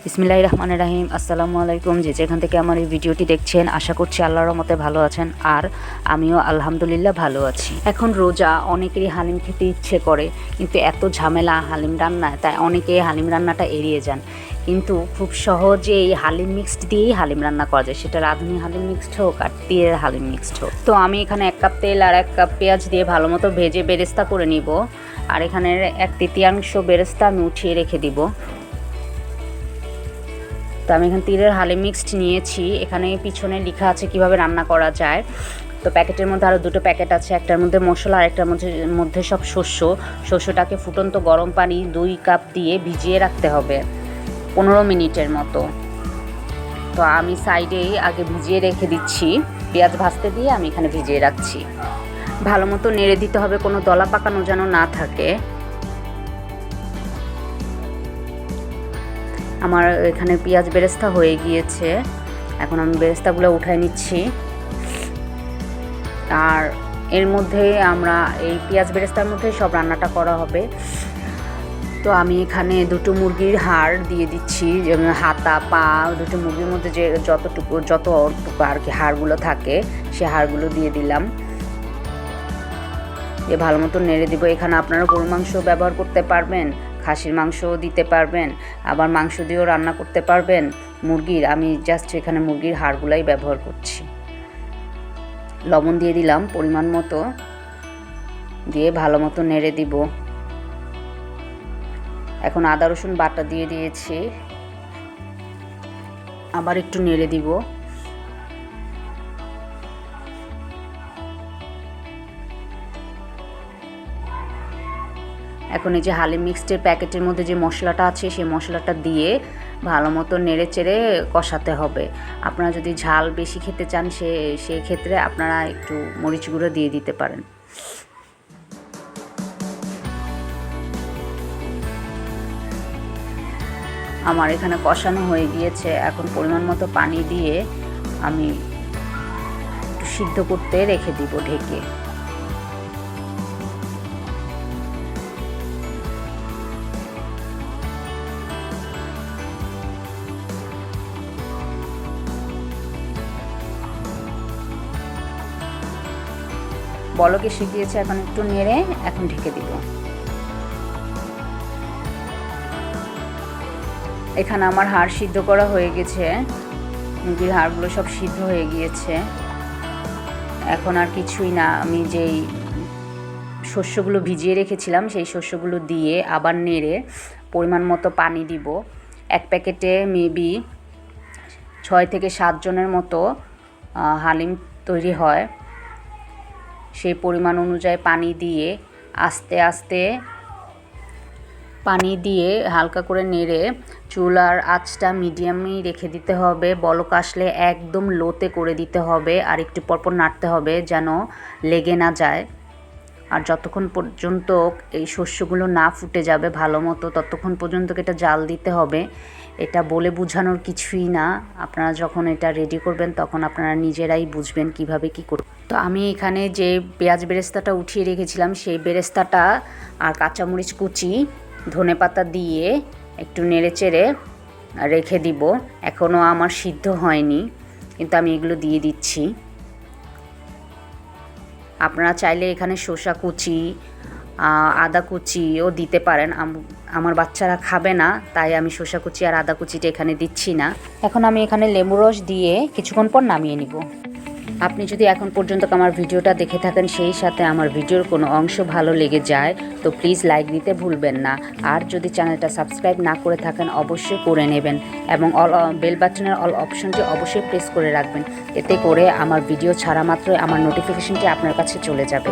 বিসমিল্লাহির রহমানির রহিম। আসসালামু আলাইকুম। যে যেখান থেকে আমার এই ভিডিওটি দেখছেন, আশা করছি আল্লাহর রহমতে ভালো আছেন, আর আমিও আলহামদুলিল্লাহ ভালো আছি। এখন রোজা, অনেকেরই হালিম খেতে ইচ্ছে করে, কিন্তু এত ঝামেলা হালিম রান্নায়, তাই অনেকে হালিম রান্নাটা এড়িয়ে যান। কিন্তু খুব সহজে এই হালিম মিক্সড দিয়েই হালিম রান্না করা যায়, সেটা রাঁধুনি হালিম মিক্সড হোক আর তিলের হালিম মিক্সড হোক। তো আমি এখানে 1 কাপ তেল আর 1 কাপ পেঁয়াজ দিয়ে ভালো মতো ভেজে বেরেস্তা করে নিব। আর এখানে 1/3 বেরেস্তা আমি উঠিয়ে রেখে দিব। তো আমি এখানে তিলের হালিম মিক্সড নিয়েছি। এখানে পিছনে লেখা আছে কিভাবে রান্না করা যায়। তো প্যাকেটের মধ্যে আরও 2টো প্যাকেট আছে, একটার মধ্যে মশলা আর একটার মধ্যে সব শস্যটাকে ফুটন্ত গরম পানি 2 কাপ দিয়ে ভিজিয়ে রাখতে হবে 15 মিনিটের মতো। তো আমি সাইডেই আগে ভিজিয়ে রেখে দিচ্ছি, পেঁয়াজ ভাজতে দিয়ে আমি এখানে ভিজিয়ে রাখছি। ভালো মতো নেড়ে দিতে হবে, কোনো দলা পাকানো যেন না থাকে। আমার এখানে পেঁয়াজ বেরেস্তা হয়ে গিয়েছে, এখন আমি বেরেস্তাগুলো উঠায় নিচ্ছি। আর এর মধ্যে আমরা এই পেঁয়াজ বেরেস্তার মধ্যে সব রান্নাটা করা হবে। তো আমি এখানে 2টো মুরগির হাড় দিয়ে দিচ্ছি, যেমন হাতা পা 2টো মুরগির মধ্যে যে যতটুকু আর কি হাড়গুলো থাকে, সে হাড়গুলো দিয়ে দিলাম। ভালো মতো নেড়ে দিব। এখানে আপনারা গরুর মাংস ব্যবহার করতে পারবেন, খাসির মাংসও দিতে পারবেন, আবার মাংস দিয়েও রান্না করতে পারবেন মুরগির। আমি জাস্ট এখানে মুরগির হাড়গুলাই ব্যবহার করছি। লবণ দিয়ে দিলাম পরিমাণ মতো, দিয়ে ভালো মতো নেড়ে দিব। এখন আদা রসুন বাটা দিয়ে দিয়েছি, আবার একটু নেড়ে দিব। এখন এই যে হালিম মিক্সডের প্যাকেটের মধ্যে যে মশলাটা আছে, সেই মশলাটা দিয়ে ভালো মতো নেড়ে চেড়ে কষাতে হবে। আপনারা যদি ঝাল বেশি খেতে চান, সেই ক্ষেত্রে আপনারা একটু মরিচ গুঁড়ো দিয়ে দিতে পারেন। আমার এখানে কষানো হয়ে গিয়েছে, এখন পরিমাণ মতো পানি দিয়ে আমি একটু সিদ্ধ করতে রেখে দিব ঢেকে। বলকে শিখিয়েছে, এখন একটু নেড়ে এখন ঢেকে দিব। এখানে আমার হাড় সিদ্ধ করা হয়ে গেছে, মুরগির হাড়গুলো সব সিদ্ধ হয়ে গিয়েছে। এখন আর কিছুই না, আমি যেই শস্যগুলো ভিজিয়ে রেখেছিলাম সেই শস্যগুলো দিয়ে আবার নেড়ে পরিমাণ মতো পানি দিব। 1 প্যাকেটে মেবি 6 থেকে 7 জনের মতো হালিম তৈরি হয়। সেই পরিমাণ অনুযায়ী পানি দিয়ে আস্তে আস্তে পানি দিয়ে হালকা করে নেড়ে চুলার আঁচটা মিডিয়ামেই রেখে দিতে হবে। বলক আসলে একদম লোতে করে দিতে হবে, আর একটু পরপর নাড়তে হবে যেন লেগে না যায়। আর যতক্ষণ পর্যন্ত এই শস্যগুলো না ফুটে যাবে ভালো মতো, ততক্ষণ পর্যন্ত এটা জাল দিতে হবে। এটা বলে বোঝানোর কিছুই না, আপনারা যখন এটা রেডি করবেন তখন আপনারা নিজেরাই বুঝবেন কিভাবে কি করবেন। তো আমি এখানে যে পেঁয়াজ বেরেস্তাটা উঠিয়ে রেখেছিলাম, সেই বেরেস্তাটা আর কাঁচামরিচ কুচি ধনেপাতা দিয়ে একটু নেড়ে চেড়ে রেখে দিব। এখনও আমার সিদ্ধ হয়নি, কিন্তু আমি এগুলো দিয়ে দিচ্ছি। আপনারা চাইলে এখানে শসা কুচি আদা কুচিও দিতে পারেন। আমার বাচ্চারা খাবে না, তাই আমি শসা কুচি আর আদা কুচিটা এখানে দিচ্ছি না। এখন আমি এখানে লেবু রস দিয়ে কিছুক্ষণ পর নামিয়ে নিব। আপনি যদি এখন পর্যন্ত আমার ভিডিওটা দেখে থাকেন, সেই সাথে আমার ভিডিওর কোনো অংশ ভালো লেগে যায়, তো প্লিজ লাইক দিতে ভুলবেন না। আর যদি চ্যানেলটা সাবস্ক্রাইব না করে থাকেন, অবশ্যই করে নেবেন, এবং বেল বাটনের অল অপশনটি অবশ্যই প্রেস করে রাখবেন। এতে করে আমার ভিডিও ছাড়া মাত্রই আমার নোটিফিকেশনটি আপনার কাছে চলে যাবে।